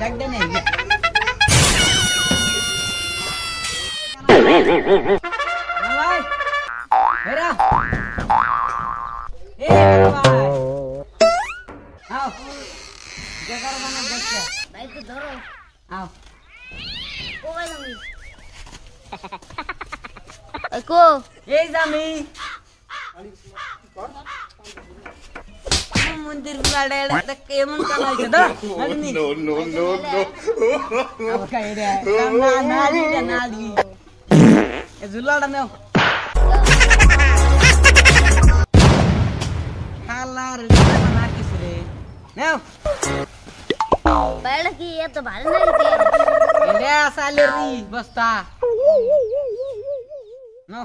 ডাক দে নেই ভাই বেরা এ ভাই আও জায়গার মানে দেখছে ভাই তো ধরো আও ও ভাই আমি কো এই জামি मंदिर बुलाडे त केमन करायचं द नो नो नो नो अब काय रे नाली ए जुलाडा नेव खाला रे ना किसरे नेव बैठ की ये तो भारी नाही ते रे सॅलरी बसता no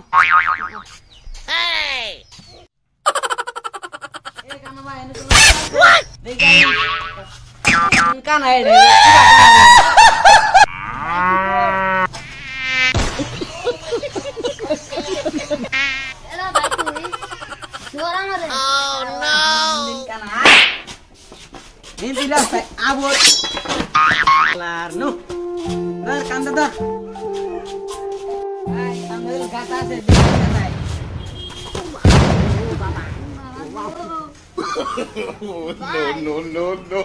What? Kan ada. Hello, bhai. Suara mare. Oh no. Kan ada. Ini tidak saya abot. Kelar nu. Ber kan dah. Hai, ambil kata saya bilang tadi. No, no, no, no.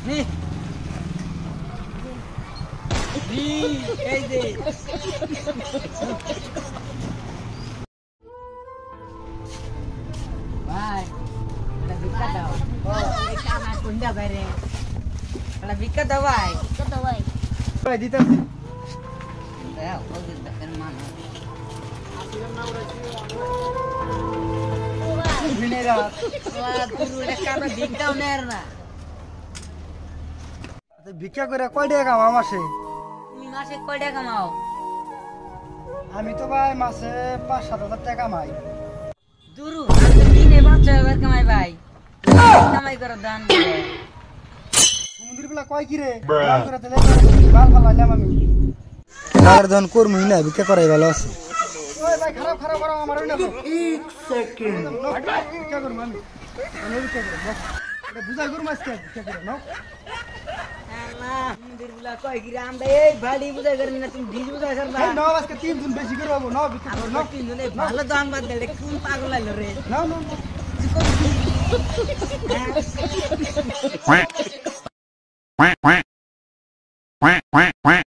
Nih. Nih, kayak deh. Bye. Ada bika dah. Oh, ikan aku ndak bare. Ada bika dah, bye. Bika dah, bye. Bye, di tas. Ya, oh kita kan mana. Binera. Wah, turu dekat bika nerna. তো ভিক্ষা করে কয় টাকা কামাও মাসে? তুমি মাসে কয় টাকা কামাও? আমি তো ভাই মাসে ৫-৭ হাজার টাকা কামাই। দুরু আমি দিনে ৫-৬ কামাই ভাই। কামাই করে দান করে। সমুদ্র বেলা কয় কি রে? দান করে দিলে বাল ফালাইলাম আমি। আর দান করমই না ভিক্ষা করাই ভালো আছে। ওই ভাই খারাপ খারাপ আমার না। 1 সেকেন্ড। ভিক্ষা করব আমি। আমি ভিক্ষা করব। এটা বুঝাই করব আজকে ভিক্ষা করব নাও। না মন্দির গুলা কয় কি রে আমরা এই ভাড়ি বুঝাই করি না তুমি ভিজ বুঝাই করবা এই নাও আজকে 3 দিন বেশি করে হবো নাও ভিক্ষা করব নাও 3 দিনে ভালো দাম বাদ দে কোন পাগল আইলো রে নাও নাও quack quack quack quack quack